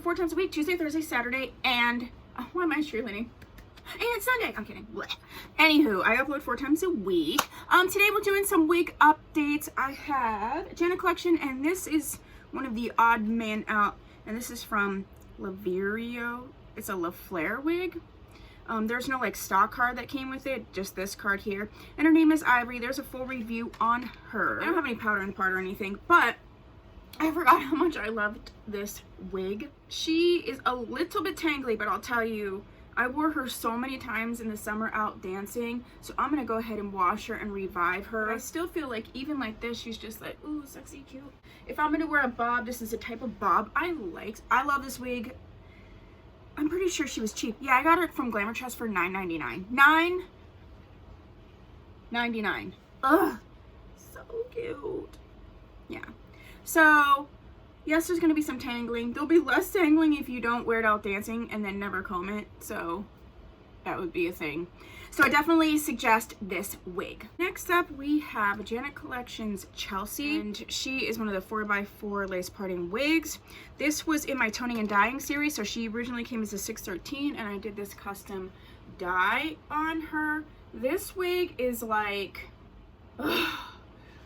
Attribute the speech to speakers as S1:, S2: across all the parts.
S1: 4 times a week, Tuesday, Thursday, Saturday, and why am I cheerleading? And Sunday. I'm kidding. Blech. Anywho, I upload 4 times a week. Today we're doing some wig updates. I have Janet Collection, and this is one of the odd man out, and this is from LaFlare. It's a LaFlare wig. There's no like stock card that came with it, just this card here. And her name is Ivory. There's a full review on her. I don't have any powder in the part or anything, but I forgot how much I loved this wig. She is a little bit tangly, but I'll tell you, I wore her so many times in the summer out dancing, so I'm gonna go ahead and wash her and revive her. I still feel like even like this, she's just like, ooh, sexy, cute. If I'm gonna wear a bob, this is a type of bob I like. I love this wig. I'm pretty sure she was cheap. Yeah, I got it from Glamour Chest for $9.99. $9.99. Ugh, so cute. Yeah. So, yes, there's gonna be some tangling. There'll be less tangling if you don't wear it out dancing and then never comb it. So, that would be a thing. So I definitely suggest this wig. Next up, we have Janet Collection's Chelsea, and she is one of the 4x4 lace parting wigs. This was in my toning and dyeing series, so she originally came as a 613, and I did this custom dye on her. This wig is like, ugh.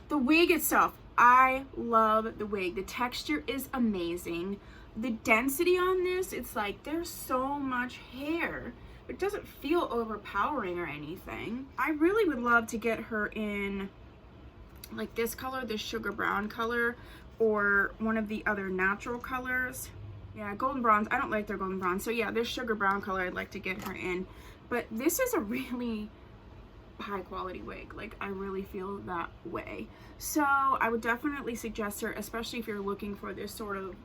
S1: The wig itself, I love the wig. The texture is amazing. The density on this, it's like there's so much hair. It doesn't feel overpowering or anything. I really would love to get her in like this color, this sugar brown color, or one of the other natural colors. Yeah, golden bronze. I don't like their golden bronze. So yeah, this sugar brown color I'd like to get her in. But this is a really high quality wig. Like, I really feel that way. So I would definitely suggest her, especially if you're looking for this sort of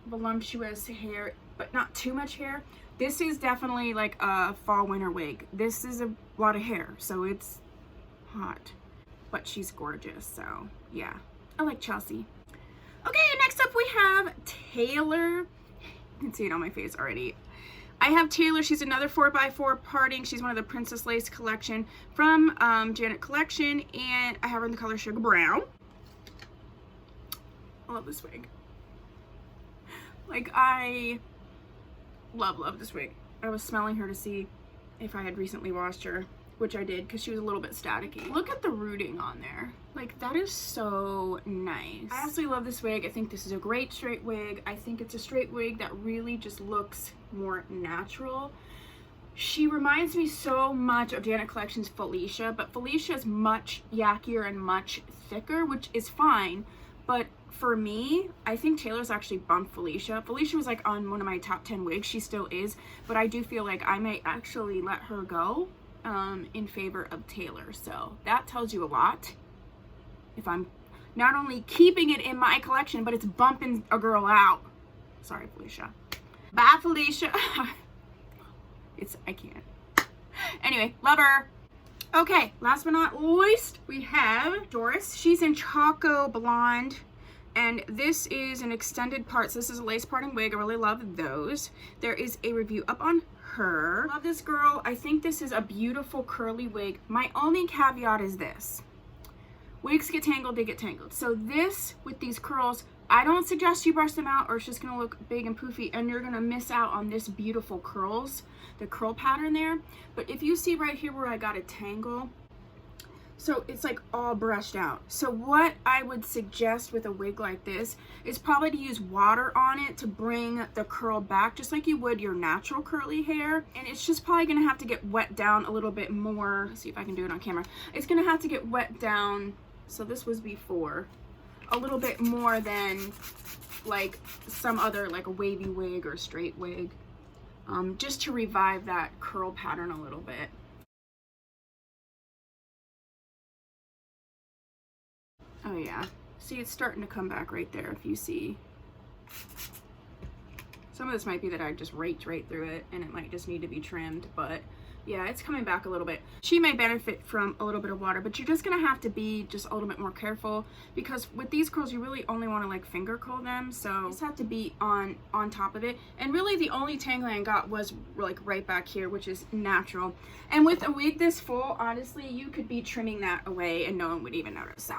S1: voluptuous hair, but not too much hair. This is definitely like a fall winter wig. This is a lot of hair, so it's hot, but she's gorgeous. So yeah, I like Chelsea. Okay, next up we have Taylor. You can see it on my face already. I have Taylor. She's another 4x4 parting. She's one of the Princess Lace collection from Janet Collection, and I have her in the color Sugar Brown. I love this wig. Like, I love this wig. I was smelling her to see if I had recently washed her, which I did because she was a little bit staticky. Look at the rooting on there. Like, that is so nice. I absolutely love this wig. I think this is a great straight wig. I think it's a straight wig that really just looks more natural. She reminds me so much of Janet Collection's Felicia, but Felicia is much yakkier and much thicker, which is fine. But for me, I think Taylor's actually bumped Felicia. Felicia was like on one of my top 10 wigs. She still is, but I do feel like I may actually let her go in favor of Taylor. So that tells you a lot. If I'm not only keeping it in my collection, but it's bumping a girl out. Sorry, Felicia. Bye, Felicia. I can't. Anyway, love her. Okay, last but not least, we have Doris. She's in Choco Blonde, and this is an extended part. So this is a lace parting wig. I really love those. There is a review up on her. Love this girl. I think this is a beautiful curly wig. My only caveat is this. Wigs get tangled, they get tangled. So this, with these curls, I don't suggest you brush them out or it's just gonna look big and poofy and you're gonna miss out on this beautiful curls, the curl pattern there. But if you see right here where I got a tangle, so it's like all brushed out. So what I would suggest with a wig like this is probably to use water on it to bring the curl back, just like you would your natural curly hair. And it's just probably gonna have to get wet down a little bit more. Let's see if I can do it on camera. It's gonna have to get wet down. So this was before, a little bit more than like some other like a wavy wig or straight wig, just to revive that curl pattern a little bit. Oh yeah, see, it's starting to come back right there. If you see, some of this might be that I just raked right through it and it might just need to be trimmed, but Yeah, it's coming back a little bit. She may benefit from a little bit of water, but you're just gonna have to be just a little bit more careful, because with these curls you really only want to like finger curl them, so you just have to be on top of it. And really the only tangling I got was like right back here, which is natural. And with a wig this full, honestly, you could be trimming that away and no one would even notice. So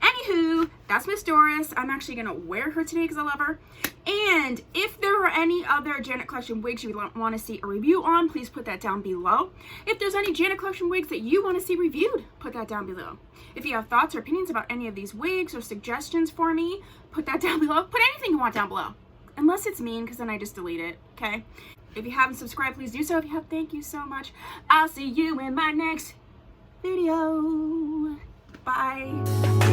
S1: anywho, that's Miss Doris. I'm actually gonna wear her today because I love her. And if there are any other Janet Collection wigs you want to see a review on, please put that down below. If there's any Janet Collection wigs that you want to see reviewed, put that down below. If you have thoughts or opinions about any of these wigs or suggestions for me, put that down below. Put anything you want down below. Unless it's mean, because then I just delete it, okay? If you haven't subscribed, please do so. If you have, thank you so much. I'll see you in my next video. Bye.